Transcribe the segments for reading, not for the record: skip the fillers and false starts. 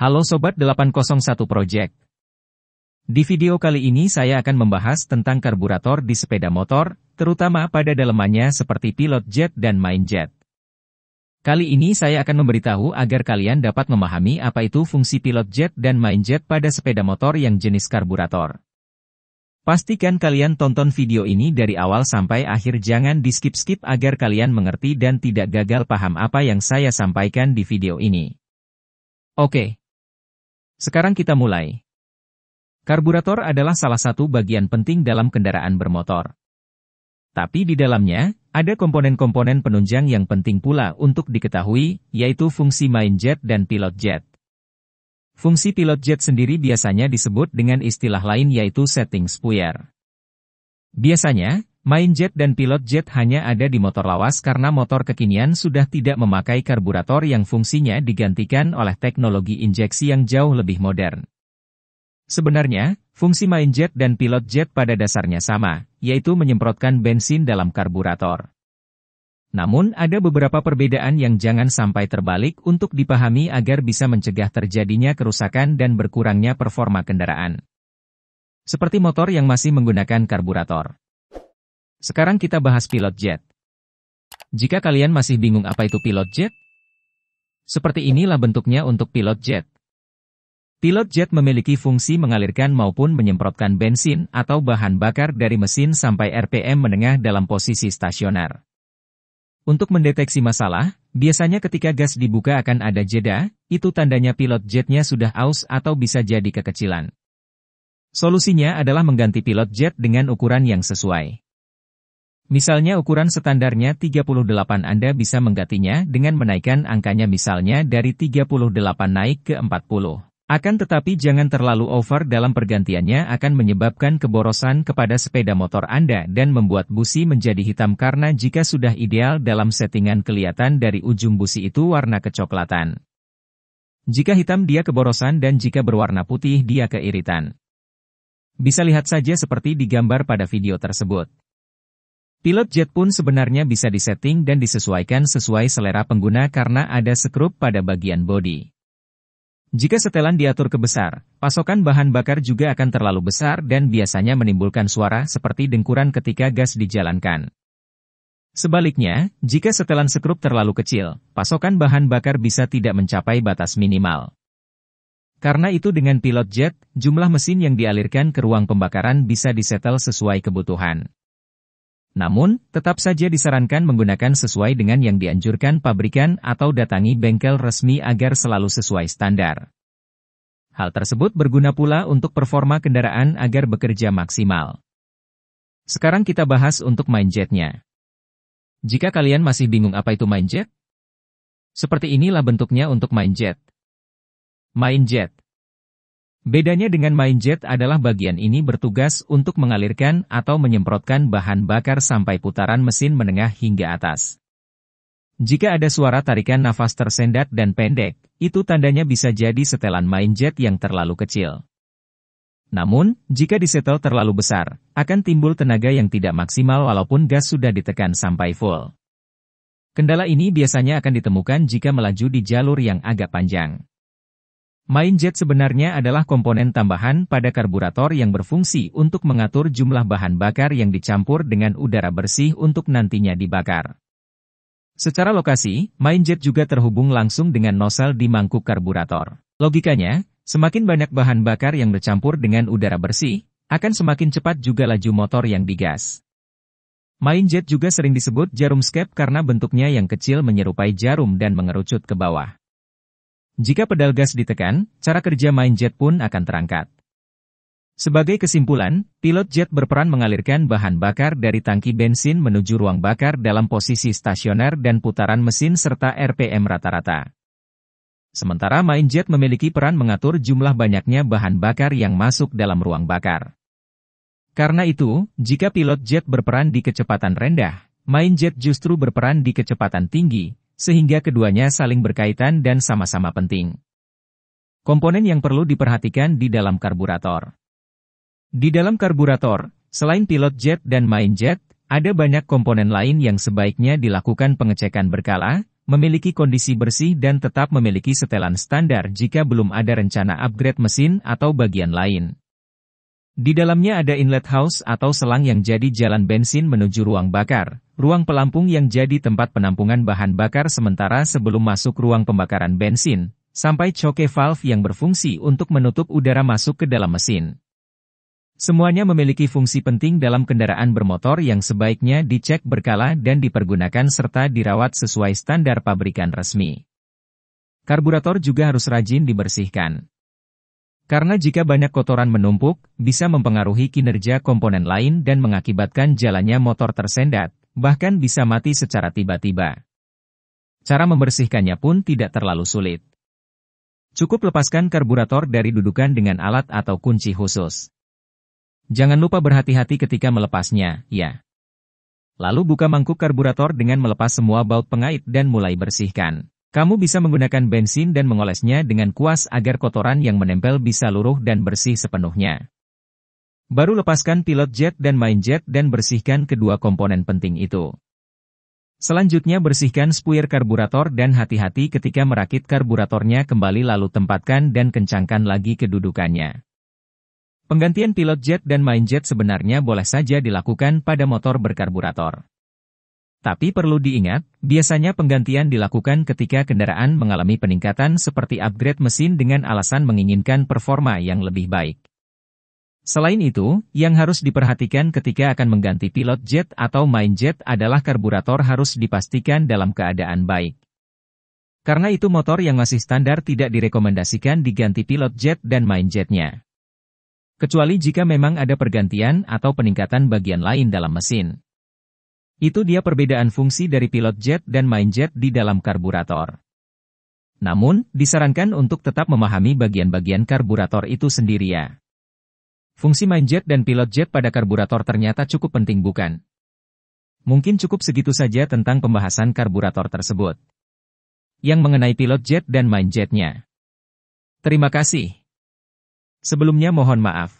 Halo Sobat 801 Project. Di video kali ini saya akan membahas tentang karburator di sepeda motor, terutama pada dalemannya seperti pilot jet dan main jet. Kali ini saya akan memberitahu agar kalian dapat memahami apa itu fungsi pilot jet dan main jet pada sepeda motor yang jenis karburator. Pastikan kalian tonton video ini dari awal sampai akhir, jangan di-skip-skip agar kalian mengerti dan tidak gagal paham apa yang saya sampaikan di video ini. Oke. Sekarang kita mulai. Karburator adalah salah satu bagian penting dalam kendaraan bermotor. Tapi di dalamnya, ada komponen-komponen penunjang yang penting pula untuk diketahui, yaitu fungsi main jet dan pilot jet. Fungsi pilot jet sendiri biasanya disebut dengan istilah lain yaitu setting spuyer. Biasanya, main jet dan pilot jet hanya ada di motor lawas karena motor kekinian sudah tidak memakai karburator yang fungsinya digantikan oleh teknologi injeksi yang jauh lebih modern. Sebenarnya, fungsi main jet dan pilot jet pada dasarnya sama, yaitu menyemprotkan bensin dalam karburator. Namun ada beberapa perbedaan yang jangan sampai terbalik untuk dipahami agar bisa mencegah terjadinya kerusakan dan berkurangnya performa kendaraan. Seperti motor yang masih menggunakan karburator. Sekarang kita bahas pilot jet. Jika kalian masih bingung apa itu pilot jet, seperti inilah bentuknya untuk pilot jet. Pilot jet memiliki fungsi mengalirkan maupun menyemprotkan bensin atau bahan bakar dari mesin sampai RPM menengah dalam posisi stasioner. Untuk mendeteksi masalah, biasanya ketika gas dibuka akan ada jeda, itu tandanya pilot jetnya sudah aus atau bisa jadi kekecilan. Solusinya adalah mengganti pilot jet dengan ukuran yang sesuai. Misalnya ukuran standarnya 38, Anda bisa menggantinya dengan menaikkan angkanya misalnya dari 38 naik ke 40. Akan tetapi jangan terlalu over dalam pergantiannya, akan menyebabkan keborosan kepada sepeda motor Anda dan membuat busi menjadi hitam karena jika sudah ideal dalam settingan kelihatan dari ujung busi itu warna kecoklatan. Jika hitam dia keborosan dan jika berwarna putih dia keiritan. Bisa lihat saja seperti digambar pada video tersebut. Pilot jet pun sebenarnya bisa disetting dan disesuaikan sesuai selera pengguna karena ada skrup pada bagian bodi. Jika setelan diatur ke besar, pasokan bahan bakar juga akan terlalu besar dan biasanya menimbulkan suara seperti dengkuran ketika gas dijalankan. Sebaliknya, jika setelan skrup terlalu kecil, pasokan bahan bakar bisa tidak mencapai batas minimal. Karena itu dengan pilot jet, jumlah mesin yang dialirkan ke ruang pembakaran bisa disetel sesuai kebutuhan. Namun, tetap saja disarankan menggunakan sesuai dengan yang dianjurkan pabrikan atau datangi bengkel resmi agar selalu sesuai standar. Hal tersebut berguna pula untuk performa kendaraan agar bekerja maksimal. Sekarang kita bahas untuk main jetnya. Jika kalian masih bingung apa itu main jet, seperti inilah bentuknya untuk main jet. Main jet. Bedanya dengan main jet adalah bagian ini bertugas untuk mengalirkan atau menyemprotkan bahan bakar sampai putaran mesin menengah hingga atas. Jika ada suara tarikan nafas tersendat dan pendek, itu tandanya bisa jadi setelan main jet yang terlalu kecil. Namun, jika disetel terlalu besar, akan timbul tenaga yang tidak maksimal walaupun gas sudah ditekan sampai full. Kendala ini biasanya akan ditemukan jika melaju di jalur yang agak panjang. Main jet sebenarnya adalah komponen tambahan pada karburator yang berfungsi untuk mengatur jumlah bahan bakar yang dicampur dengan udara bersih untuk nantinya dibakar. Secara lokasi, main jet juga terhubung langsung dengan nozzle di mangkuk karburator. Logikanya, semakin banyak bahan bakar yang bercampur dengan udara bersih, akan semakin cepat juga laju motor yang digas. Main jet juga sering disebut jarum skep karena bentuknya yang kecil menyerupai jarum dan mengerucut ke bawah. Jika pedal gas ditekan, cara kerja main jet pun akan terangkat. Sebagai kesimpulan, pilot jet berperan mengalirkan bahan bakar dari tangki bensin menuju ruang bakar dalam posisi stasioner dan putaran mesin serta RPM rata-rata. Sementara main jet memiliki peran mengatur jumlah banyaknya bahan bakar yang masuk dalam ruang bakar. Karena itu, jika pilot jet berperan di kecepatan rendah, main jet justru berperan di kecepatan tinggi, sehingga keduanya saling berkaitan dan sama-sama penting. Komponen yang perlu diperhatikan di dalam karburator. Di dalam karburator, selain pilot jet dan main jet, ada banyak komponen lain yang sebaiknya dilakukan pengecekan berkala, memiliki kondisi bersih dan tetap memiliki setelan standar jika belum ada rencana upgrade mesin atau bagian lain. Di dalamnya ada inlet house atau selang yang jadi jalan bensin menuju ruang bakar, ruang pelampung yang jadi tempat penampungan bahan bakar sementara sebelum masuk ruang pembakaran bensin, sampai choke valve yang berfungsi untuk menutup udara masuk ke dalam mesin. Semuanya memiliki fungsi penting dalam kendaraan bermotor yang sebaiknya dicek berkala dan dipergunakan serta dirawat sesuai standar pabrikan resmi. Karburator juga harus rajin dibersihkan. Karena jika banyak kotoran menumpuk, bisa mempengaruhi kinerja komponen lain dan mengakibatkan jalannya motor tersendat, bahkan bisa mati secara tiba-tiba. Cara membersihkannya pun tidak terlalu sulit. Cukup lepaskan karburator dari dudukan dengan alat atau kunci khusus. Jangan lupa berhati-hati ketika melepasnya, ya. Lalu buka mangkuk karburator dengan melepas semua baut pengait dan mulai bersihkan. Kamu bisa menggunakan bensin dan mengolesnya dengan kuas agar kotoran yang menempel bisa luruh dan bersih sepenuhnya. Baru lepaskan pilot jet dan main jet dan bersihkan kedua komponen penting itu. Selanjutnya bersihkan spuier karburator dan hati-hati ketika merakit karburatornya kembali lalu tempatkan dan kencangkan lagi kedudukannya. Penggantian pilot jet dan main jet sebenarnya boleh saja dilakukan pada motor berkarburator. Tapi perlu diingat, biasanya penggantian dilakukan ketika kendaraan mengalami peningkatan seperti upgrade mesin dengan alasan menginginkan performa yang lebih baik. Selain itu, yang harus diperhatikan ketika akan mengganti pilot jet atau main jet adalah karburator harus dipastikan dalam keadaan baik. Karena itu motor yang masih standar tidak direkomendasikan diganti pilot jet dan main jetnya. Kecuali jika memang ada pergantian atau peningkatan bagian lain dalam mesin. Itu dia perbedaan fungsi dari pilot jet dan main jet di dalam karburator. Namun, disarankan untuk tetap memahami bagian-bagian karburator itu sendiri ya. Fungsi main jet dan pilot jet pada karburator ternyata cukup penting bukan? Mungkin cukup segitu saja tentang pembahasan karburator tersebut. Yang mengenai pilot jet dan main jetnya. Terima kasih. Sebelumnya mohon maaf.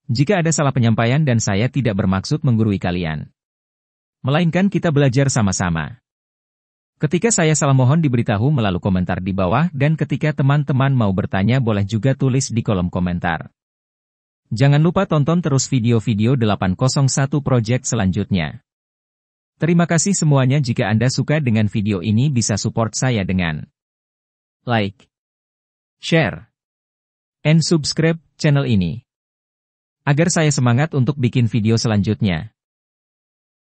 Jika ada salah penyampaian dan saya tidak bermaksud menggurui kalian. Melainkan kita belajar sama-sama. Ketika saya salah mohon diberitahu melalui komentar di bawah dan ketika teman-teman mau bertanya boleh juga tulis di kolom komentar. Jangan lupa tonton terus video-video 801 Project selanjutnya. Terima kasih semuanya jika Anda suka dengan video ini bisa support saya dengan like, share, and subscribe channel ini. Agar saya semangat untuk bikin video selanjutnya.